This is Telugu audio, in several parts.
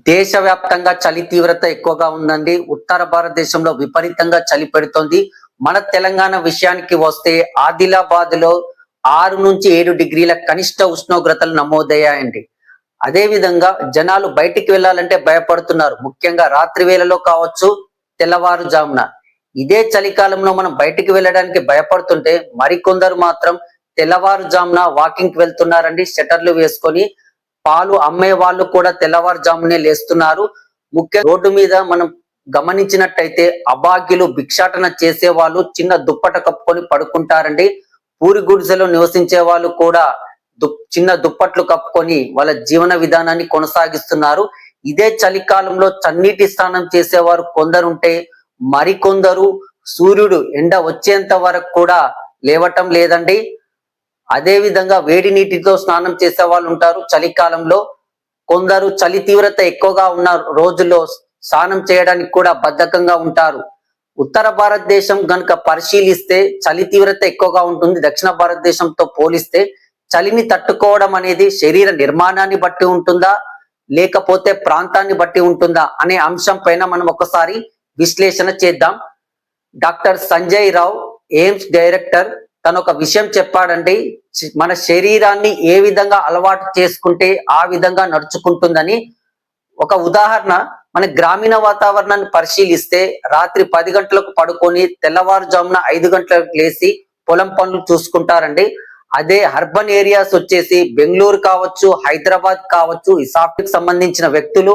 దేశవ్యాప్తంగా చలి తీవ్రత ఎక్కువగా ఉందండి. ఉత్తర భారతదేశంలో విపరీతంగా చలి పెడుతోంది. మన తెలంగాణ విషయానికి వస్తే ఆదిలాబాద్ లో 6 నుంచి 7 డిగ్రీల కనిష్ట ఉష్ణోగ్రతలు నమోదయ్యాయండి. అదే విధంగా జనాలు బయటికి వెళ్ళాలంటే భయపడుతున్నారు. ముఖ్యంగా రాత్రి వేళలో కావచ్చు, తెల్లవారుజామున. ఇదే చలికాలంలో మనం బయటికి వెళ్ళడానికి భయపడుతుంటే మరికొందరు మాత్రం తెల్లవారుజామున వాకింగ్ కి వెళ్తున్నారండి, షట్టర్లు వేసుకొని. పాలు అమ్మే వాళ్ళు కూడా తెల్లవారుజామునే లేస్తున్నారు. ముఖ్య రోడ్డు మీద మనం గమనించినట్టయితే అభాగ్యులు, భిక్షాటన చేసే వాళ్ళు చిన్న దుప్పట కప్పుకొని పడుకుంటారండి. పూరి గుడిసెలో నివసించే వాళ్ళు కూడా చిన్న దుప్పట్లు కప్పుకొని వాళ్ళ జీవన విధానాన్ని కొనసాగిస్తున్నారు. ఇదే చలికాలంలో చన్నీటి స్నానం చేసేవారు కొందరుంటే, మరికొందరు సూర్యుడు ఎండ వచ్చేంత వరకు కూడా లేవటం లేదండి. అదే విధంగా వేడి నీటితో స్నానం చేసే వాళ్ళు ఉంటారు చలికాలంలో. కొందరు చలి తీవ్రత ఎక్కువగా ఉన్న రోజుల్లో స్నానం చేయడానికి కూడా బద్ధకంగా ఉంటారు. ఉత్తర భారతదేశం గనుక పరిశీలిస్తే చలి తీవ్రత ఎక్కువగా ఉంటుంది. దక్షిణ భారతదేశంతో పోలిస్తే చలిని తట్టుకోవడం అనేది శరీర నిర్మాణాన్ని బట్టి ఉంటుందా, లేకపోతే ప్రాంతాన్ని బట్టి ఉంటుందా అనే అంశం పైన మనం ఒకసారి విశ్లేషణ చేద్దాం. డాక్టర్ సంజయ్ రావు, ఎయిమ్స్ డైరెక్టర్, తను ఒక విషయం చెప్పాడండి. మన శరీరాన్ని ఏ విధంగా అలవాటు చేసుకుంటే ఆ విధంగా నడుచుకుంటుందని. ఒక ఉదాహరణ, మన గ్రామీణ వాతావరణాన్ని పరిశీలిస్తే రాత్రి 10 గంటలకు పడుకొని తెల్లవారుజామున 5 గంటలకు లేచి పొలం పనులు చూసుకుంటారండి. అదే అర్బన్ ఏరియాస్ వచ్చేసి బెంగళూరు కావచ్చు, హైదరాబాద్ కావచ్చు, ఈ సాఫ్ట్వేర్ సంబంధించిన వ్యక్తులు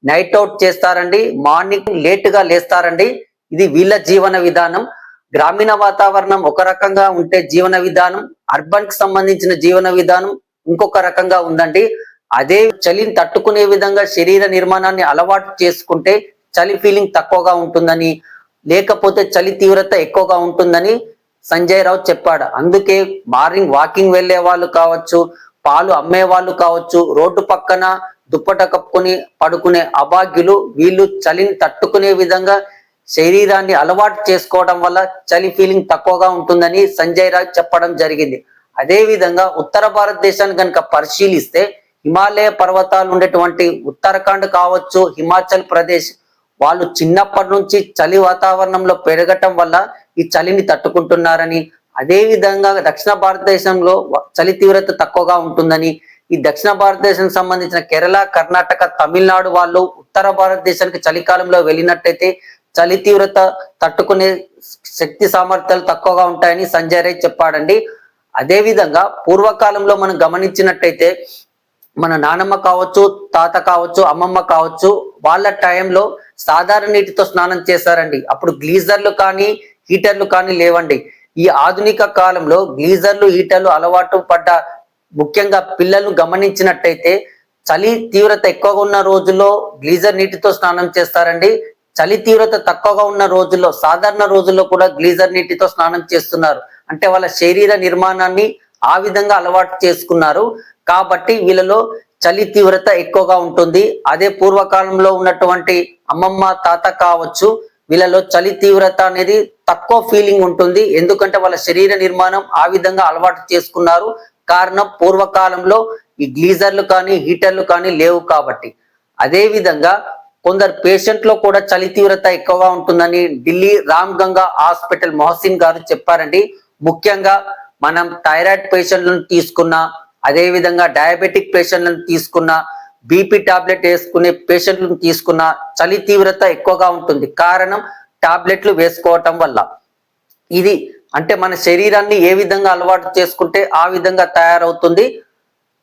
నైట్ అవుట్ చేస్తారండి, మార్నింగ్ లేట్ గా లేస్తారండి. ఇది వీళ్ళ జీవన విధానం. గ్రామీణ వాతావరణం ఒక రకంగా ఉంటే జీవన విధానం, అర్బన్ కి సంబంధించిన జీవన విధానం ఇంకొక రకంగా ఉందండి. అదే చలిని తట్టుకునే విధంగా శరీర నిర్మాణాన్ని అలవాటు చేసుకుంటే చలి ఫీలింగ్ తక్కువగా ఉంటుందని, లేకపోతే చలి తీవ్రత ఎక్కువగా ఉంటుందని సంజయ్ రావు చెప్పాడు. అందుకే మార్నింగ్ వాకింగ్ వెళ్లే వాళ్ళు కావచ్చు, పాలు అమ్మే వాళ్ళు కావచ్చు, రోడ్డు పక్కన దుప్పట కప్పుకొని పడుకునే అభాగ్యులు, వీళ్ళు చలిని తట్టుకునే విధంగా శరీరాన్ని అలవాటు చేసుకోవడం వల్ల చలి ఫీలింగ్ తక్కువగా ఉంటుందని సంజయ్ రావు చెప్పడం జరిగింది. అదే విధంగా ఉత్తర భారతదేశాన్ని కనుక పరిశీలిస్తే హిమాలయ పర్వతాలు ఉండేటువంటి ఉత్తరాఖండ్ కావచ్చు, హిమాచల్ ప్రదేశ్, వాళ్ళు చిన్నప్పటి నుంచి చలి వాతావరణంలో పెరగటం వల్ల ఈ చలిని తట్టుకుంటున్నారని, అదే విధంగా దక్షిణ భారతదేశంలో చలి తీవ్రత తక్కువగా ఉంటుందని, ఈ దక్షిణ భారతదేశానికి సంబంధించిన కేరళ, కర్ణాటక, తమిళనాడు వాళ్ళు ఉత్తర భారతదేశానికి చలికాలంలో వెళ్ళినట్టయితే చలి తీవ్రత తట్టుకునే శక్తి సామర్థ్యాలు తక్కువగా ఉంటాయని సంజయ్ రాయ్ చెప్పాడండి. అదే విధంగా పూర్వకాలంలో మనం గమనించినట్టయితే మన నానమ్మ కావచ్చు, తాత కావచ్చు, అమ్మమ్మ కావచ్చు, వాళ్ళ టైంలో సాధారణ నీటితో స్నానం చేశారండి. అప్పుడు గ్లీజర్లు కానీ హీటర్లు కానీ లేవండి. ఈ ఆధునిక కాలంలో గ్లీజర్లు, హీటర్లు అలవాటు పడ్డ ముఖ్యంగా పిల్లలు గమనించినట్టయితే చలి తీవ్రత ఎక్కువగా ఉన్న రోజుల్లో గ్లీజర్ నీటితో స్నానం చేస్తారండి. చలి తీవ్రత తక్కువగా ఉన్న రోజుల్లో, సాధారణ రోజుల్లో కూడా గ్లీజర్ నీటితో స్నానం చేస్తున్నారు. అంటే వాళ్ళ శరీర నిర్మాణాన్ని ఆ విధంగా అలవాటు చేసుకున్నారు. కాబట్టి వీళ్ళలో చలి తీవ్రత ఎక్కువగా ఉంటుంది. అదే పూర్వకాలంలో ఉన్నటువంటి అమ్మమ్మ, తాత కావచ్చు, వీళ్ళలో చలి తీవ్రత అనేది తక్కువ ఫీలింగ్ ఉంటుంది. ఎందుకంటే వాళ్ళ శరీర నిర్మాణం ఆ విధంగా అలవాటు చేసుకున్నారు. కారణం పూర్వకాలంలో ఈ గ్లీజర్లు కానీ హీటర్లు కానీ లేవు కాబట్టి. అదే విధంగా కొందరు పేషెంట్ లో కూడా చలి తీవ్రత ఎక్కువగా ఉంటుందని ఢిల్లీ రామ్ గంగా హాస్పిటల్ మొహసిన్ గారు చెప్పారండి. ముఖ్యంగా మనం థైరాయిడ్ పేషెంట్లను తీసుకున్నా, అదే విధంగా డయాబెటిక్ పేషెంట్లను తీసుకున్నా, బీపీ టాబ్లెట్ వేసుకునే పేషెంట్లను తీసుకున్నా చలి తీవ్రత ఎక్కువగా ఉంటుంది. కారణం టాబ్లెట్లు వేసుకోవటం వల్ల. ఇది అంటే మన శరీరాన్ని ఏ విధంగా అలవాటు చేసుకుంటే ఆ విధంగా తయారవుతుంది.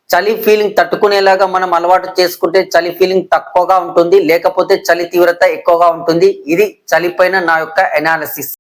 చలి ఫీలింగ్ తట్టుకునేలాగా మనం అలవాటు చేసుకుంటే చలి ఫీలింగ్ తక్కువగా ఉంటుంది, లేకపోతే చలి తీవ్రత ఎక్కువగా ఉంటుంది. ఇది చలి పైన నా యొక్క ఎనాలిసిస్.